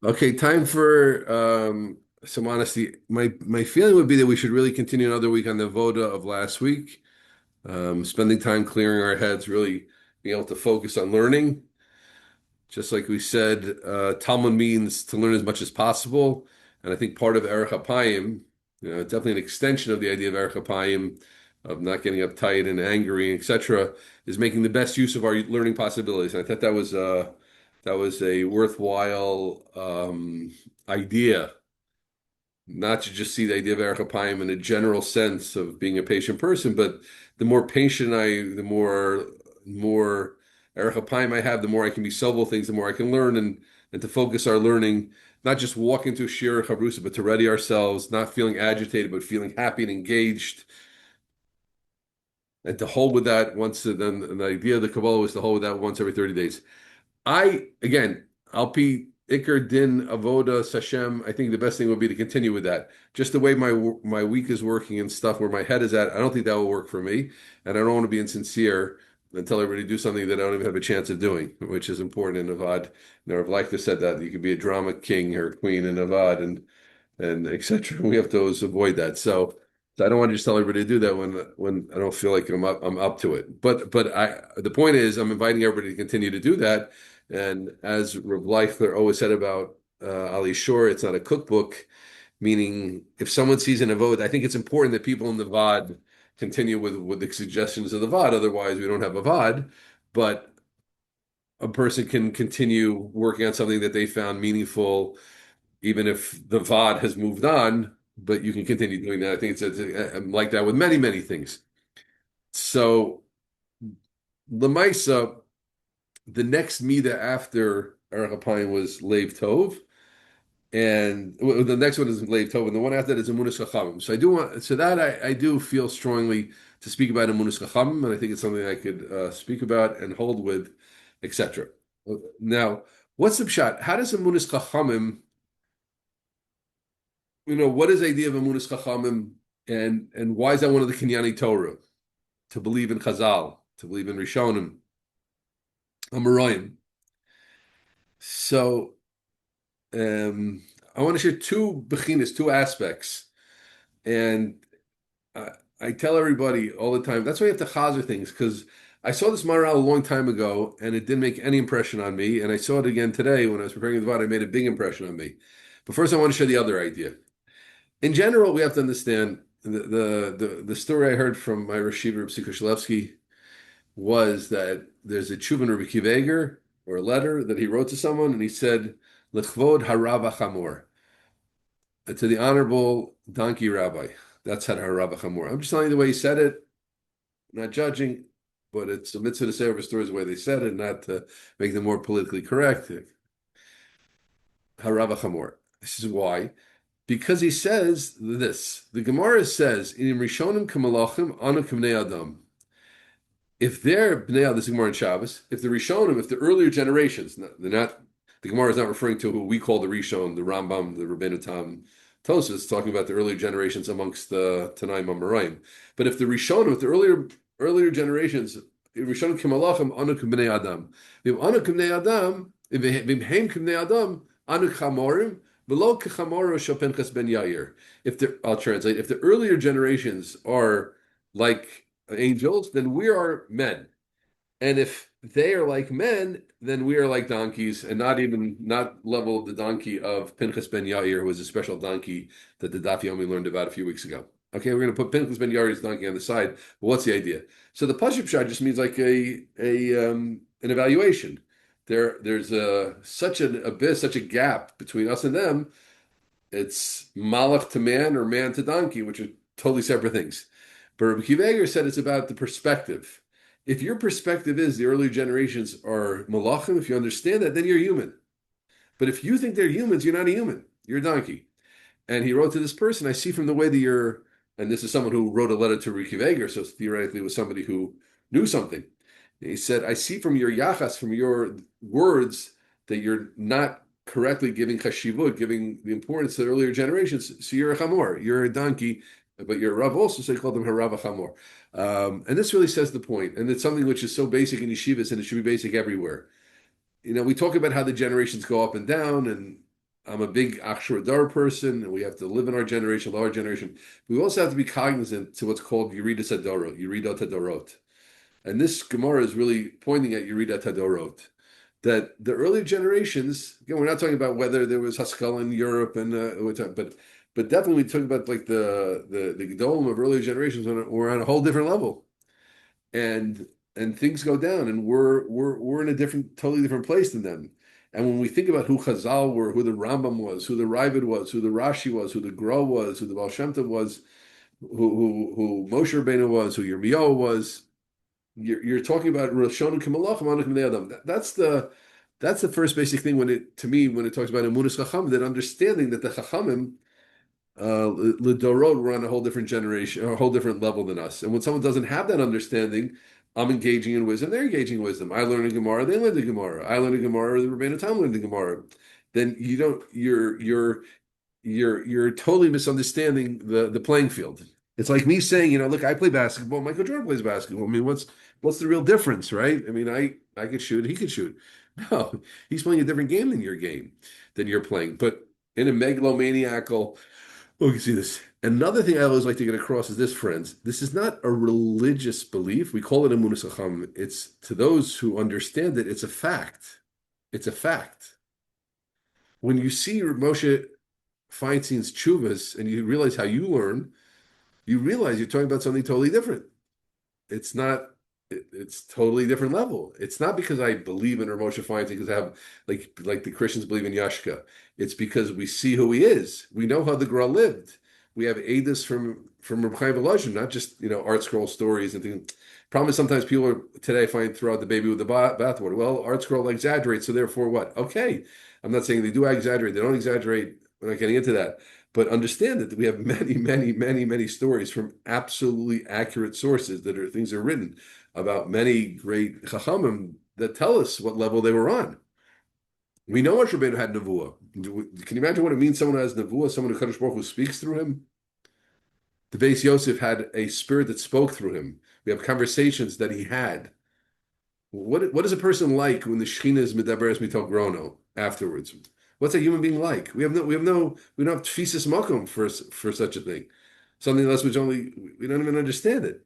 Okay, time for some honesty. My feeling would be that we should really continue another week on the Voda of last week, spending time clearing our heads, really being able to focus on learning. Just like we said, Talmud means to learn as much as possible, and I think part of Erech HaPayim, definitely an extension of the idea of Erech HaPayim, of not getting uptight and angry, etc., is making the best use of our learning possibilities. And I thought that was a worthwhile idea, not to just see the idea of Erech HaPayim in a general sense of being a patient person, but the more patient the more Erech HaPayim I have, the more I can be sober things, the more I can learn, and to focus our learning, not just walk into a Shir Chavrusa, but to ready ourselves, not feeling agitated, but feeling happy and engaged, and to hold with that then the idea of the Kabbalah was to hold with that once every 30 days. Again, I'll be Iker Din Avodas Hashem. I think the best thing would be to continue with that. Just the way my week is working and stuff, where my head is at, I don't think that will work for me, and I don't want to be insincere and tell everybody to do something that I don't even have a chance of doing, which is important in Avad. Rav Leichter said that you could be a drama king or queen in Avad, and etc. We have to always avoid that. So I don't want to just tell everybody to do that when I don't feel like I'm up to it. But the point is I'm inviting everybody to continue to do that. And as Rav Leichler always said about Ali Shore, it's not a cookbook, meaning if someone sees an avoda, I think it's important that people in the VOD continue with the suggestions of the VOD. Otherwise, we don't have a VOD. But a person can continue working on something that they found meaningful, even if the VOD has moved on, but you can continue doing that. I think it's like that with many, many things. So, Lemaisa, the next Mida after Erech HaPayim was Leiv Tov, and the next one is Leiv Tov, and the one after that is Emunas Chachamim. So I do want, so that I do feel strongly to speak about Emunas Chachamim, and I think it's something I could speak about and hold with, etc. Now, what's the pshat? How does Emunas Chachamim, what is the idea of Emunas Chachamim, and why is that one of the Kinyanei HaTorah? To believe in Chazal, to believe in Rishonim, Amoraim. So I want to share two bechinas, two aspects, and I, I tell everybody all the time. That's why you have to chazer things, because I saw this maral a long time ago, and it didn't make any impression on me. And I saw it again today when I was preparing the vod. It made a big impression on me. But first, I want to share the other idea. In general, we have to understand the story I heard from my Rosh Yeshiva, Rabbi Schoonmaker, was that there's a tshuva in Rabbi Kiveger, or a letter that he wrote to someone, and he said, "L'chvod harav chamor," to the honorable donkey rabbi. That's had harav chamor. I'm just telling you the way he said it, not judging, but it's a mitzvah to say over stories the way they said it, not to make them more politically correct. Harav chamor. This is why. Because he says this. The Gemara says, "In Rishonim kamalachim anu k'bnei adam." If they're bnei adam, this is Gemara in Shabbos. If the Rishonim, if the earlier generations, they're not. The Gemara is not referring to who we call the Rishon, the Rambam, the Rabbeinu Tam, Tosas, talking about the earlier generations amongst the Tanaim Amoraim. But if the Rishonim, if the earlier generations, Rishonim kamalachim anu k'bnei adam. If anu k'bnei adam, if v'hem k'bnei adam, anu chamorim. Below Kechamoro Shapell ben Yair. I'll translate. If the earlier generations are like angels, then we are men, and if they are like men, then we are like donkeys, and not level of the donkey of Pinchas ben Yair, who was a special donkey that the Daf Yomi learned about a few weeks ago. Okay, we're going to put Pinchas ben Yair's donkey on the side. But what's the idea? So the Pashup Shah just means like an evaluation. There's such an abyss, such a gap between us and them. It's malach to man or man to donkey, which are totally separate things. But Rabbi Kiveger said it's about the perspective. If your perspective is the early generations are malachim, if you understand that, then you're human. But if you think they're humans, you're not a human. You're a donkey. And he wrote to this person, I see from the way that and this is someone who wrote a letter to Rabbi Kiveger, so theoretically it was somebody who knew something. He said, I see from your yachas, from your words, that you're not correctly giving chashivut, giving the importance to the earlier generations. So you're a chamor, you're a donkey, but you're a rav also, so you call them harav chamor. And this really says the point. And it's something which is so basic in yeshivas, and it should be basic everywhere. We talk about how the generations go up and down, and I'm a big Akshara person, and we have to live in our generation, our generation. We also have to be cognizant to what's called Yerida Tadorot, Yerida Tadorot. And this Gemara is really pointing at Yerida Tadorot. That the earlier generations, again, we're not talking about whether there was Haskell in Europe, and but definitely talking about like the Gedolim of earlier generations were on a whole different level, and things go down, and we're in a totally different place than them. And when we think about who Chazal were, who the Rambam was, who the Ravid was, who the Rashi was, who the Gra was, who the Baal Shem Tov was, who Moshe Rabbeinu was, who Yirmiyahu was, you're talking about Roshon Kimalachim Anu Bnei Adam. That's the first basic thing when it talks about Emunas Chacham, that understanding that the Chachamim L'Dorot were on a whole different generation, or a whole different level than us. And when someone doesn't have that understanding, I'm engaging in wisdom, they're engaging in wisdom. I learn a Gemara, they learn the Gemara. I learn a Gemara, the Rabbeinu Tam learned the Gemara. Then you don't, you're totally misunderstanding the playing field. It's like me saying, look, I play basketball, Michael Jordan plays basketball. I mean, what's the real difference, right? I mean, I could shoot, he could shoot. No, he's playing a different game than you're playing. But in a megalomaniacal, oh, you can see this. Another thing I always like to get across is this, friends. This is not a religious belief. We call it Emunas Chacham. It's to those who understand it, it's a fact. It's a fact. When you see Moshe Feinstein's tshuvas and you realize how you learn, you realize you're talking about something totally different. It's not, it's totally different level. It's not because I believe in Moshe Feinstein, because I have, like the Christians believe in Yashka. It's because we see who he is. We know how the Gra lived. We have Eidos from Reb Chaim Volozhin, not just art scroll stories and things. Problem is sometimes people today throw out the baby with the bathwater. Well, art scroll exaggerates, so therefore what? Okay, I'm not saying they do exaggerate. They don't exaggerate. We're not getting into that. But understand that we have many, many, many, many stories from absolutely accurate sources that are things that are written about many great chachamim that tell us what level they were on. We know Moshe Rabbeinu had nevuah. Can you imagine what it means? Someone who has nevuah, someone who Kadosh Baruch Hu speaks through him. The Beis Yosef had a spirit that spoke through him. We have conversations that he had. What is a person like when the Shechina is medaberes mitok grono afterwards? What's a human being like? We don't have tfisis makom for such a thing. Something else we don't even understand it.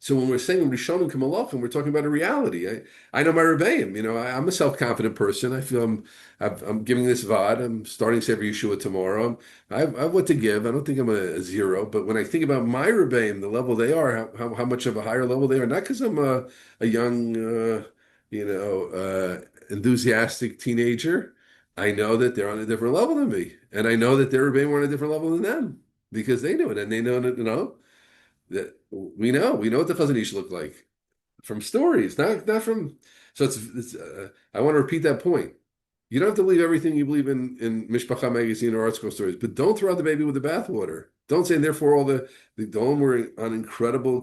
So when we're saying Rishonim Kamalachim, we're talking about a reality. I know my Rabbeim. I'm a self-confident person. I feel I'm giving this Vaad. I'm starting Sefer Yeshua tomorrow. I have what to give. I don't think I'm a zero. But when I think about my Rabbeim, the level they are, how much of a higher level they are, not because I'm a young, enthusiastic teenager. I know that they're on a different level than me, and I know that their Rebbeim were on a different level than them because they knew it, and they know that that we know what the Chazon Ish looked like from stories, not from. So I want to repeat that point. You don't have to believe everything you believe in Mishpacha magazine or ArtScroll stories, but don't throw out the baby with the bathwater. Don't say, and therefore all the Dom were on incredible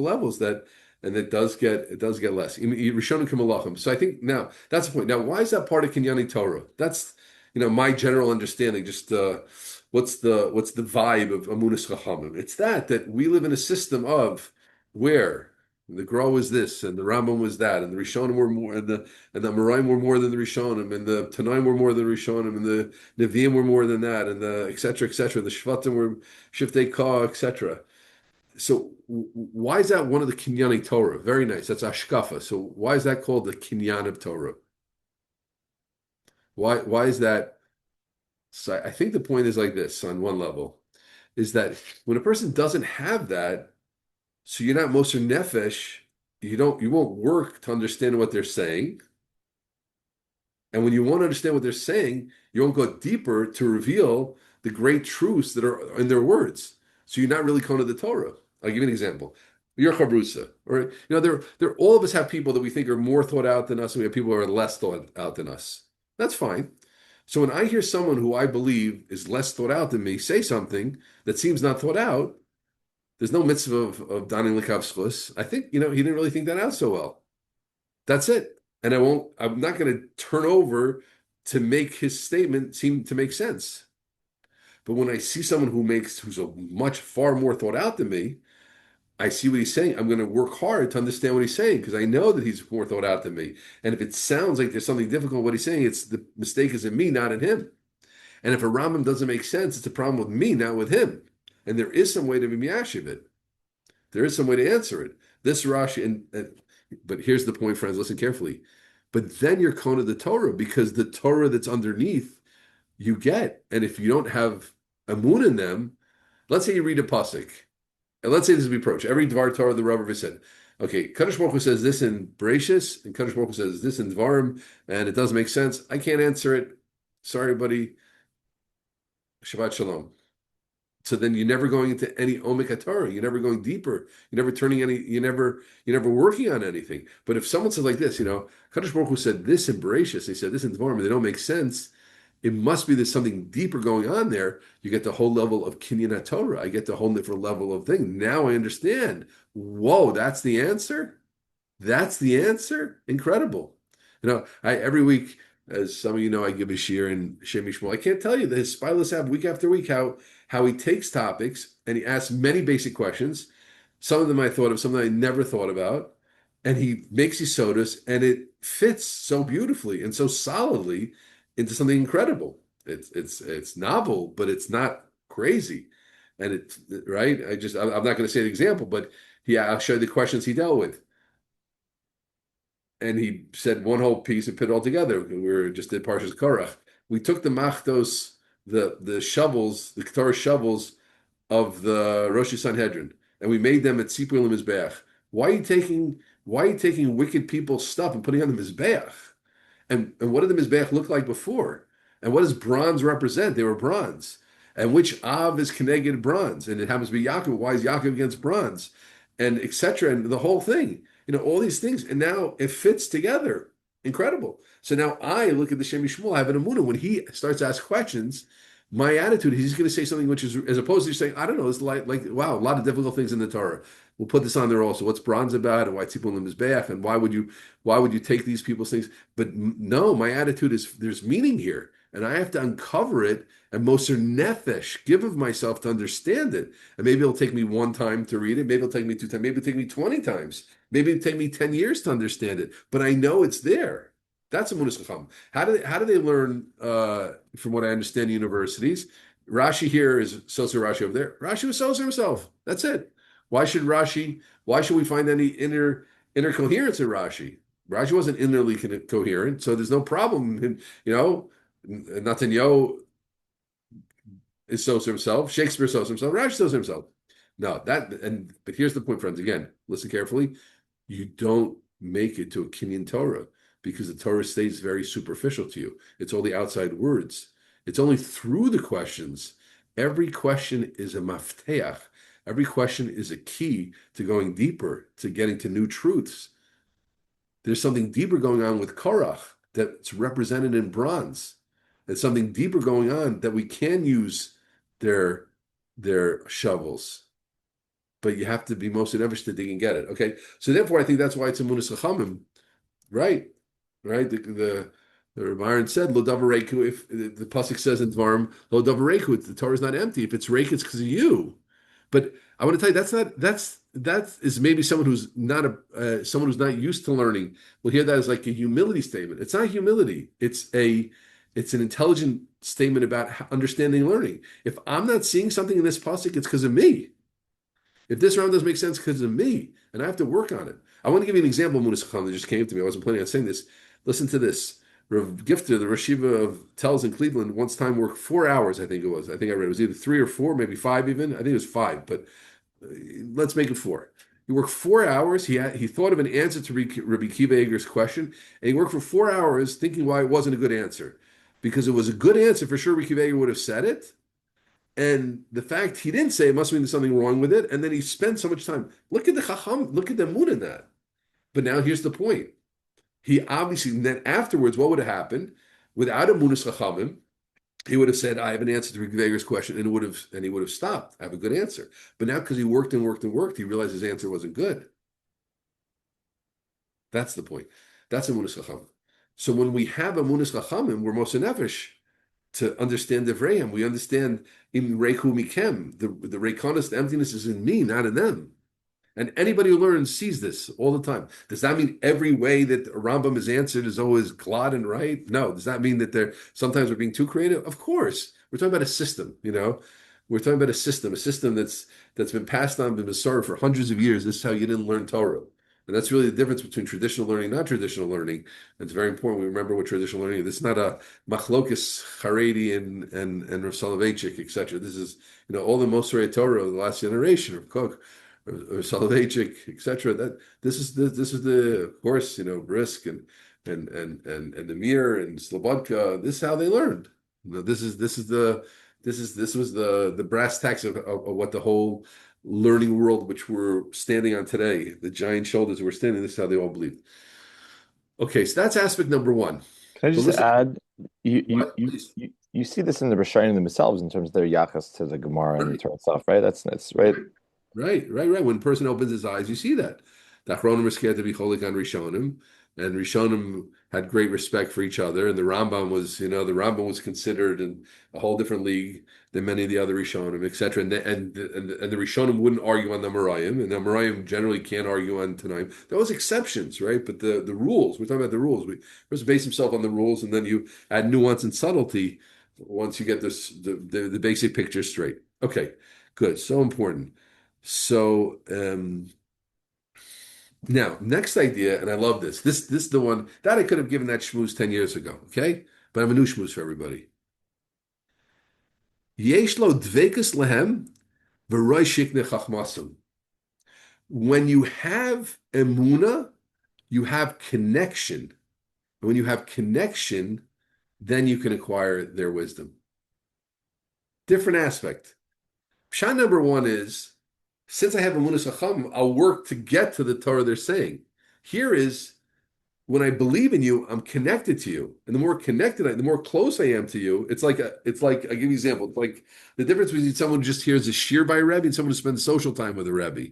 levels that. And it does get less. Rishonim Kamalachim. So I think now that's the point. Now, why is that part of Kinyanei HaTorah? That's my general understanding. Just what's the vibe of Emunas Chachamim? It's that we live in a system of where the Gra was this and the Rambam was that, and the Rishonim were more, and the Amoraim were more than the Rishonim, and the Tanaim were more than the Rishonim, and the Nevi'im were more than that, and the et cetera, the Shvatim were Shiftei Ka, etc. So why is that one of the Kinyanei Torah? Very nice. That's Ashkafa. So why is that called the Kinyan of Torah? Why is that? So I think the point is like this on one level, is that when a person doesn't have that, so you're not Moser Nefesh, you won't work to understand what they're saying. And when you won't understand what they're saying, you won't go deeper to reveal the great truths that are in their words. So you're not really Kona the Torah. I'll give you an example. You're Chabrusa, or there. All of us have people that we think are more thought out than us, and we have people who are less thought out than us. That's fine. So when I hear someone who I believe is less thought out than me say something that seems not thought out, there's no mitzvah of daning l'kavschus. I think he didn't really think that out so well. That's it. And I'm not going to turn over to make his statement seem to make sense. But when I see someone who's far more thought out than me, I see what he's saying. I'm going to work hard to understand what he's saying because I know that he's more thought out than me. And if it sounds like there's something difficult what he's saying, it's the mistake is in me, not in him. And if a Rambam doesn't make sense, it's a problem with me, not with him. And there is some way to be miyashiv it. There is some way to answer it. This Rashi, but here's the point, friends. Listen carefully. But then you're kona the Torah because the Torah that's underneath you get, and if you don't have amun in them, let's say you read a pasuk, and let's say this is the approach. Every Dvar Torah the Rabbi said, okay, Kadosh Baruch Hu says this in Bereshis, and Kadosh Baruch Hu says this in Dvarim, and it doesn't make sense. I can't answer it. Sorry, buddy. Shabbat Shalom. So then you're never going into any Omek HaTorah. You're never going deeper. You're never turning any. You're never working on anything. But if someone says like this, Kadosh Baruch Hu said this in Bereshis, he said this in Dvarim, and they don't make sense. It must be there's something deeper going on there. You get the whole level of Kinyanei HaTorah. I get the whole different level of thing. Now I understand. Whoa, that's the answer. That's the answer. Incredible. Every week, as some of you know, I give a shir in Shem Yishmael. I can't tell you the Spilus have week after week how he takes topics and he asks many basic questions. Some of them I thought of, some that I never thought about, and he makes these sodas, and it fits so beautifully and so solidly into something incredible. It's novel, but it's not crazy, and it's right. I'm not going to say the example, but I'll show you the questions he dealt with. And he said one whole piece and put it all together. We just did Parshas Korach. We took the machtos, the shovels, the Torah shovels of the Rosh Sanhedrin, and we made them at Tzipur Mizbeach. Why are you taking wicked people's stuff and putting on the Mizbeach? And what did the Mizbeach look like before? And what does bronze represent? They were bronze. And which Av is connected bronze? And it happens to be Yaakov. Why is Yaakov against bronze? And etc. And the whole thing. All these things, and now it fits together. Incredible. So now I look at the Shem Yishmael, I have an emunah. When he starts to ask questions, my attitude, he's going to say something which is, as opposed to saying, I don't know, it's like wow, a lot of difficult things in the Torah. We'll put this on there also. What's bronze about, and why tzipul mizbeach, and why would you take these people's things? But no, my attitude is there's meaning here, and I have to uncover it and moser nefesh, give of myself to understand it. And maybe it'll take me one time to read it. Maybe it'll take me 2 times. Maybe it'll take me 20 times. Maybe it'll take me 10 years to understand it. But I know it's there. That's a Amunas Chacham. How do they learn? From what I understand, universities. Rashi here is Soser Rashi over there. Rashi was Soser himself. That's it. Why should we find any inner coherence in Rashi? Rashi wasn't innerly coherent, so there's no problem. Netanyahu is Soser himself. Shakespeare Soser himself. Rashi Soser himself. No, but here's the point, friends. Again, listen carefully. You don't make it to a Kinyan Torah because the Torah stays very superficial to you. It's all the outside words. It's only through the questions. Every question is a mafteach. Every question is a key to going deeper, to getting to new truths. There's something deeper going on with Korach that's represented in bronze. There's something deeper going on that we can use their shovels. But you have to be most nefesh to dig and get it. Okay, so therefore, I think that's why it's a Amunas Chachamim, right? The Rambam said Lo Davar Reiku. If the pasuk says in Dvarim Lo Davar Reiku, the Torah is not empty. If it's reik, it's because of you. But I want to tell you that is maybe someone who's not used to learning will hear that as like a humility statement. It's not humility. It's an intelligent statement about understanding learning. If I'm not seeing something in this pasuk, it's because of me. If this round doesn't make sense because of me, and I have to work on it. I want to give you an example of Amunas Chacham that just came to me. I wasn't planning on saying this. Listen to this. Rav Gifter, the Rosh Yeshiva of Telz in Cleveland, once time worked 4 hours, I think it was. I think I read it was either 3 or 4, maybe 5 even. I think it was 5, but let's make it 4. He worked 4 hours. He thought of an answer to Rabbi Kiva Eger's question, and he worked for 4 hours thinking why it wasn't a good answer. Because it was a good answer, for sure Rabbi Kiva Eger would have said it. And the fact he didn't say it must mean there's something wrong with it. And then he spent so much time. Look at the Chacham, look at the mood in that. But now here's the point. He obviously, then afterwards, what would have happened? Without Amunas Chachamim, he would have said, I have an answer to Rabbi Eger's question, and he would have stopped. I have a good answer. But now because he worked and worked and worked, he realized his answer wasn't good. That's the point. That's Amunas Chachamim. So when we have Amunas Chachamim, we're Moshe Nefesh to understand the Vrayim. We understand in Reiku Mikem, the Reikonis, the emptiness is in me, not in them. And anybody who learns sees this all the time. Does that mean every way that a Rambam is answered is always glad and right? No. Does that mean that they're sometimes we're being too creative? Of course. We're talking about a system, We're talking about a system that's been passed on, been served for hundreds of years. This is how you didn't learn Torah. And that's really the difference between traditional learning and non-traditional learning. It's very important we remember what traditional learning is. This is not a machlokes Haredi and Rav Soloveitchik, etc. This is, all the Mosrei Torah of the last generation, of Koch, or Soloveitchik, etc. That this is the of course, Brisk and the Mir and Slobodka. This is how they learned. This was the brass tacks of what the whole learning world which we're standing on today, the giant shoulders we're standing. This is how they all believe. Okay, so that's aspect number one. Can I just add, What? Please. you see this in the Rishonim themselves in terms of their yachas to the Gemara and the Torah itself, right? That's right. Right. When a person opens his eyes, you see that. The Achronim are scared to be cholik on Rishonim, and Rishonim had great respect for each other. And the Rambam was considered in a whole different league than many of the other Rishonim, etc. And the Rishonim wouldn't argue on the Amoraim, and the Amoraim generally can't argue on Tanaim. There was exceptions, right? But the rules, we're talking about the rules. We first base himself on the rules, and then you add nuance and subtlety once you get the basic picture straight. Okay, good. So important. So now, next idea, and I love this. This is the one that I could have given that shmooze 10 years ago, okay? But I'm a new shmooze for everybody. Yesh lo dvekus lehem v'roy shikne chachmasum. When you have emuna, you have connection. And when you have connection, then you can acquire their wisdom. Different aspect. Pshat number one is, since I have emunas chacham, I'll work to get to the Torah they're saying. Here is, when I believe in you, I'm connected to you, and the more connected the more close I am to you. It's like I'll give you an example. It's like the difference between someone who just hears a shir by a Rebbe and someone who spends social time with a Rebbe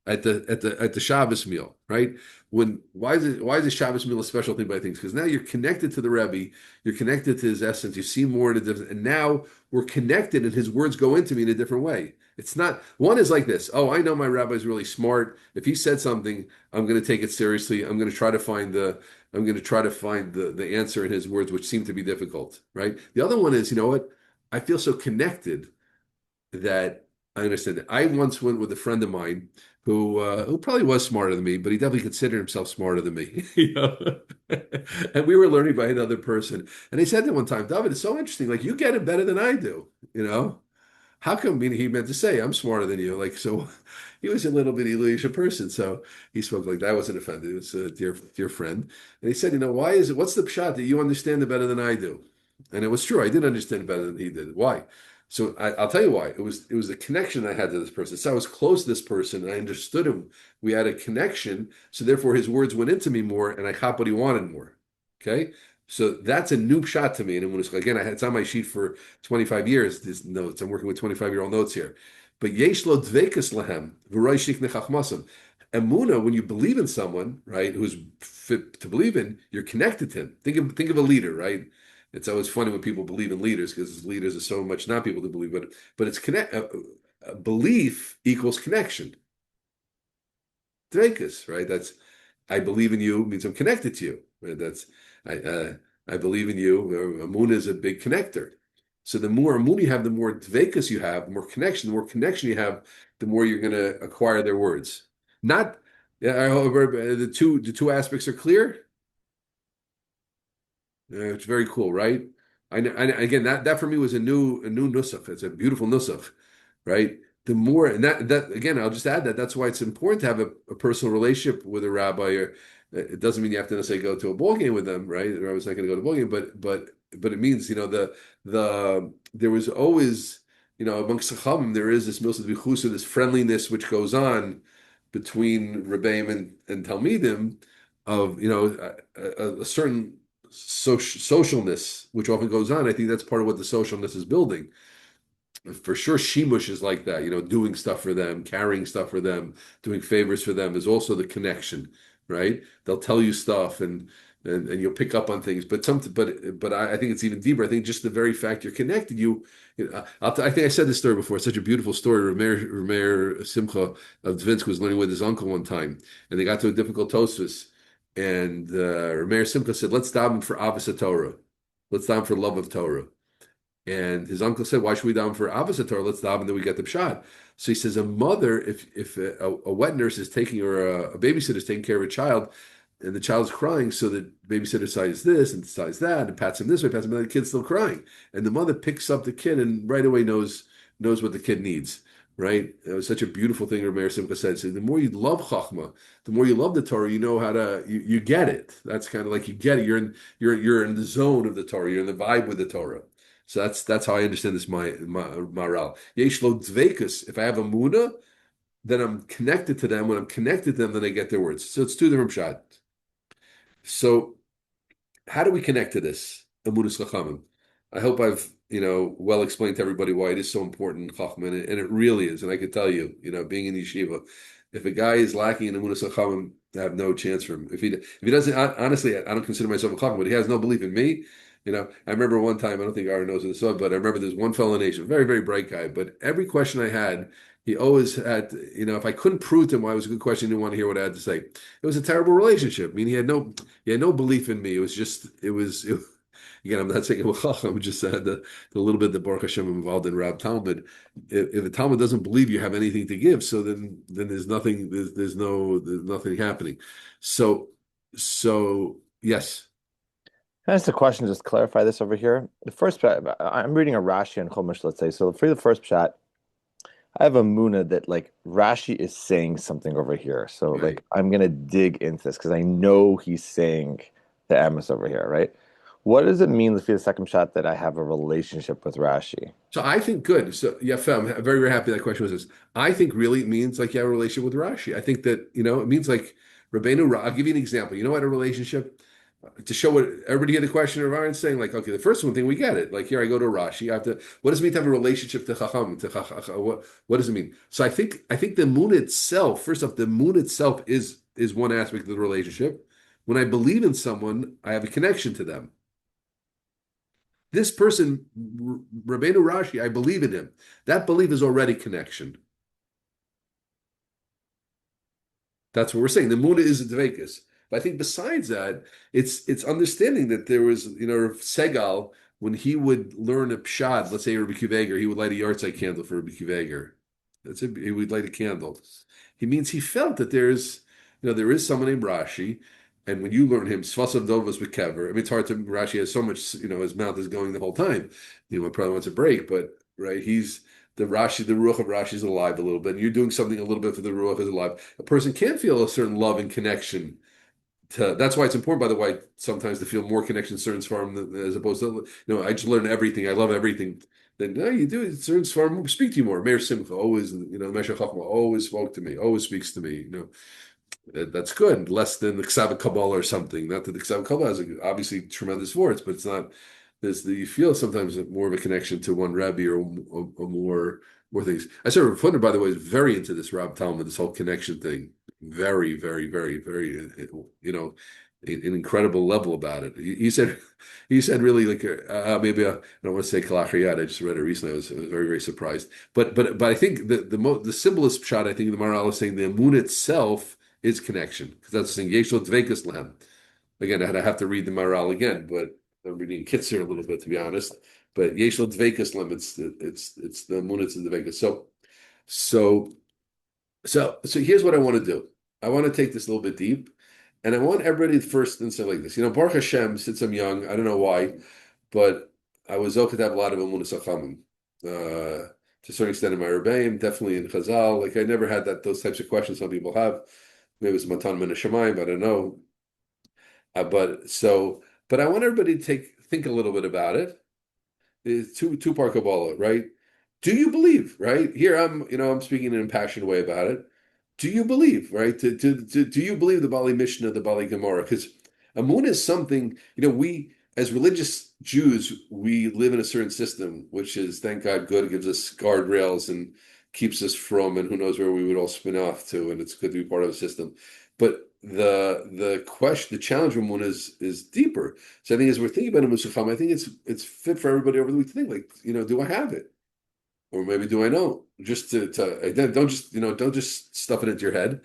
at the Shabbos meal, right? Why is the Shabbos meal a special thing by things? Because now you're connected to the Rebbe, you're connected to his essence, you see more in a different, and now we're connected, and his words go into me in a different way. It's not, one is like this. Oh, I know my rabbi is really smart. If he said something, I'm going to take it seriously. I'm going to try to find the answer in his words, which seem to be difficult, right? The other one is, you know what? I feel so connected that I understand it. I once went with a friend of mine who probably was smarter than me, but he definitely considered himself smarter than me. And we were learning by another person. And he said to one time, David, it's so interesting. Like, you get it better than I do. How come he meant to say I'm smarter than you? Like, so he was a little bit Elisha person, so he spoke like that. I wasn't offended. It was a dear friend. And he said, what's the pshat that you understand it better than I do? And it was true. I did understand it better than he did. Why? So I'll tell you why. It was the connection I had to this person. So I was close to this person and I understood him. We had a connection. So therefore his words went into me more and I caught what he wanted more. Okay. So that's a new shot to me. And when again, it's on my sheet for 25 years, these notes. I'm working with 25-year-old notes here. But yesh lo dvekus lahem v'roy shikne chachmasam. Emuna, when you believe in someone, right, who's fit to believe in, you're connected to him. Think of a leader, right? It's always funny when people believe in leaders because leaders are so much not people to believe, but it's belief equals connection. Dvekus, right? That's I believe in you means I'm connected to you. Right? That's I believe in you. Amun is a big connector. So the more amun you have, the more dvekus you have, the more connection. The more connection you have, the more you're going to acquire their words. Not, however, the two aspects are clear. It's very cool, right? Again, that for me was a new nusach. It's a beautiful nusach, right? The more, and that again, I'll just add that's why it's important to have a personal relationship with a rabbi. Or it doesn't mean you have to necessarily go to a ball game with them, right? The rabbi's not going to go to a ball game, but it means there was always amongst Chachamim there is this milsa b'chusa, this friendliness which goes on between Rabbeim and Talmidim of a certain socialness which often goes on. I think that's part of what the socialness is building. For sure, Shimush is like that, doing stuff for them, carrying stuff for them, doing favors for them is also the connection, right? They'll tell you stuff and and you'll pick up on things. But I think it's even deeper. I think just the very fact you're connected, I think I said this story before. It's such a beautiful story. Rameir Simcha of Dvinsk was learning with his uncle one time, and they got to a difficult tosfos, and Rameir Simcha said, "Let's daven for Avodas Torah. Let's daven for love of Torah." And his uncle said, "Why should we daven for Avodas Torah? Let's daven that we get the pshat." So he says, a mother, if a wet nurse is taking or a babysitter is taking care of a child, and the child's crying, so the babysitter decides this and decides that, and pats him this way, pats him that, the kid's still crying, and the mother picks up the kid and right away knows what the kid needs. Right? It was such a beautiful thing. Rameir Simcha said, "So the more you love Chachma, the more you love the Torah, you know how to you get it. That's kind of like you get it. You're in the zone of the Torah. You're in the vibe with the Torah." So that's how I understand this my maral. Yesh lo dveikus. If I have a muna, then I'm connected to them. When I'm connected to them, then I get their words. So it's two different pshat. So how do we connect to this? Amudas Chachamim. I hope I've well explained to everybody why it is so important in Chacham, and it really is. And I can tell you, being in yeshiva, if a guy is lacking in Amudas Chachamim, I have no chance for him. If he doesn't, honestly, I don't consider myself a Chacham, but he has no belief in me. I remember one time, I don't think Aaron knows this, but I remember there's one fellow in Asia, very, very bright guy, but every question I had, he always had, if I couldn't prove to him why it was a good question, he didn't want to hear what I had to say. It was a terrible relationship. I mean, he had no belief in me. Again, I'm not saying it was Chacham, just the little bit that Baruch Hashem involved in Rab Talmud. If a Talmud doesn't believe you have anything to give, so then there's nothing, there's nothing happening. So yes. Can I ask a question, just clarify this over here? The first pshat, I'm reading a Rashi and Chumash, let's say. So for the first pshat, I have a muna that like Rashi is saying something over here. So Right. like I'm gonna dig into this because I know he's saying the emes over here, right? What does it mean, let's see the second shot, that I have a relationship with Rashi? So I think good. So yeah, I'm very, very happy that question was this. I think really it means like you have a relationship with Rashi. I think that, it means like Rabbeinu, I'll give you an example. You know what a relationship? To show what everybody get the question of Aaron saying, like, okay, the first one thing we get it. Like here I go to Rashi. I have to, what does it mean to have a relationship to Chacham? What does it mean? So I think the moon itself, first off, the moon itself is one aspect of the relationship. When I believe in someone, I have a connection to them. This person, Rabbeinu Rashi, I believe in him. That belief is already connection. That's what we're saying. The Muna is a Dveikus. But I think besides that, it's understanding that there was, Segal, when he would learn a pshad, let's say Rabbi Kiveger, he would light a yahrzeit candle for Rabbi Kiveger. That's it. He would light a candle. He means he felt that there is someone named Rashi, and when you learn him, Svasav Dovas Bekever, I mean, it's hard to, Rashi has so much, his mouth is going the whole time. Probably wants a break, but, right, he's, the Ruach of Rashi is alive a little bit, and you're doing something a little bit for the Ruach is alive. A person can feel a certain love and connection that's why it's important, by the way, sometimes to feel more connection to certain Sfarim as opposed to, I just learn everything, I love everything. Then, no, you do, certain Sfarim speak to you more. Meir Simcha always, Meshach Chachma always spoke to me, always speaks to me, that's good, less than the Ksav Kabbalah or something. Not that the Ksav Kabbalah has obviously tremendous words, but it's not, you feel sometimes more of a connection to one Rebbe or more things. I said Rav Funder, by the way, is very into this Rab Talmud, this whole connection thing. Very, very, very, very, an incredible level about it. He said really like maybe I don't want to say kalachiyat. I just read it recently. I was very, very surprised. But I think the simplest shot, I think the Maharal is saying the Amun itself is connection, because that's saying Yeshua Dveikus Lam. Again, I have to read the Maharal again, but I'm reading Kitzer a little bit to be honest. But Yeshua Dveikus Lam, it's the Amun, it's the Dveikus. So here's what I want to do. I want to take this a little bit deep, and I want everybody to first and say like this. Baruch Hashem, since I'm young, I don't know why, but I was okay to have a lot of Amunas Chachamim. To a certain extent in my Rabbeim, definitely in Chazal. Like I never had those types of questions some people have. Maybe it's Matan Min Hashemayim, I don't know. But I want everybody to think a little bit about it. It's two-part Kabbalah, right? Do you believe, right? Here I'm speaking in an impassioned way about it. Do you believe, right? Do you believe the Bali Mishnah, the Bali Gemara? Because Amun is something, we as religious Jews, we live in a certain system, which is, thank God, good. It gives us guardrails and keeps us from, and who knows where we would all spin off to, and it's good to be part of a system. But the question, the challenge one is deeper. So I think as we're thinking about a Musacham, I think it's fit for everybody over the week to think like, do I have it? Or maybe do I know? Just to again, don't just stuff it into your head.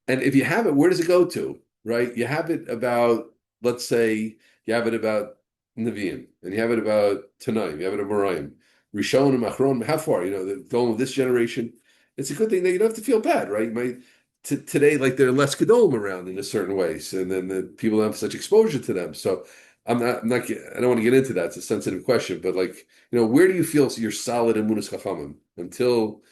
And if you have it, where does it go to? Right? You have it about, let's say, you have it about Nevi'im, and you have it about Tanaim, you have it about Morayim, Rishon and Achron. How far? Going with this generation. It's a good thing that you don't have to feel bad, right? Today, like there are less Kedolim around in a certain ways, and then the people don't have such exposure to them. So I don't want to get into that. It's a sensitive question, but like, where do you feel you're solid in Munas Chachamim until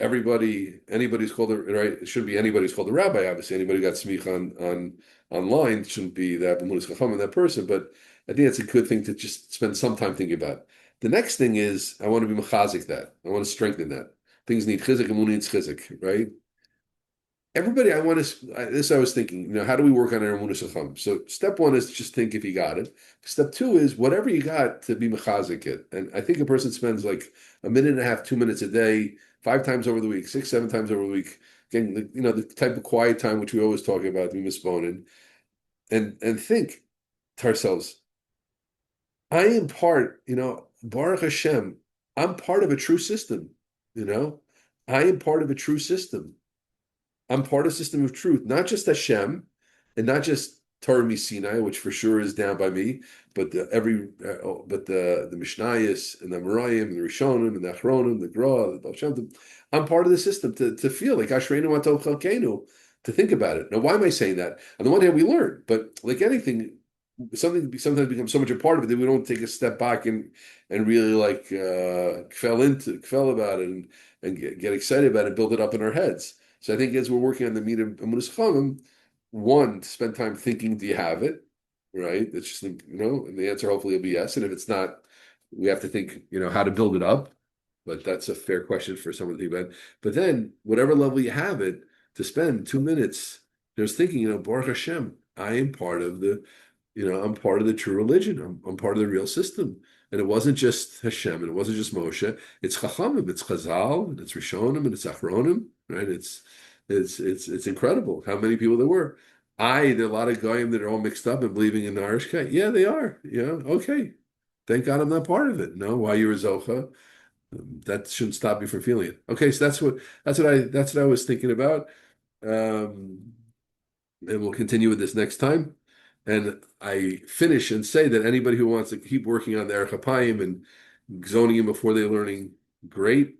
anybody's called right? It shouldn't be anybody's called a rabbi. Obviously, anybody got smich on online shouldn't be that Munas Chachamim, that person. But I think it's a good thing to just spend some time thinking about. The next thing is I want to be mechazik that. I want to strengthen that. Things need chizik, and needs chizik, right? Everybody, this I was thinking, how do we work on our emunah sacham? So step one is just think if you got it. Step two is whatever you got to be mechazik it. And I think a person spends like a minute and a half, 2 minutes a day, 5 times over the week, 6, 7 times over the week, getting the type of quiet time which we always talk about, we misponen, and think to ourselves, I am part, Baruch Hashem, I'm part of a true system, I am part of a true system. I'm part of a system of truth, not just Hashem, and not just Torah Sinai, which for sure is down by me, but the Mishnayos and the Merayim and the Rishonim and the Achronim, the Gra, the Baal Shem Tov. I'm part of the system to feel like Ashreinu Atov Chalkeinu, to think about it. Now, why am I saying that? On the one hand, we learn, but like anything, something sometimes becomes so much a part of it that we don't take a step back and really like fell about it and get excited about it, and build it up in our heads. So I think as we're working on the meat of Amunas Chaim, one, to spend time thinking, do you have it? Right? It's just, and the answer hopefully will be yes. And if it's not, we have to think, how to build it up. But that's a fair question for someone to think about. But then, whatever level you have it, to spend 2 minutes just thinking, Baruch Hashem, I am part of I'm part of the true religion. I'm part of the real system. And it wasn't just Hashem, and it wasn't just Moshe. It's Chachamim, it's Chazal, and it's Rishonim, and it's Achronim, right? It's incredible how many people there were. There are a lot of goyim that are all mixed up and believing in the Arishkeit. Yeah, they are. Okay. Thank God I'm not part of it. No, why you're a Zocha? That shouldn't stop you from feeling it. Okay, so that's what I was thinking about. And we'll continue with this next time. And I finish and say that anybody who wants to keep working on the Erech HaPayim and zoning in before they're learning, great.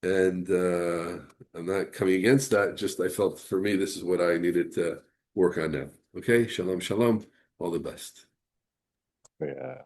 And I'm not coming against that. Just I felt for me, this is what I needed to work on now. Okay, shalom, shalom. All the best. Yeah.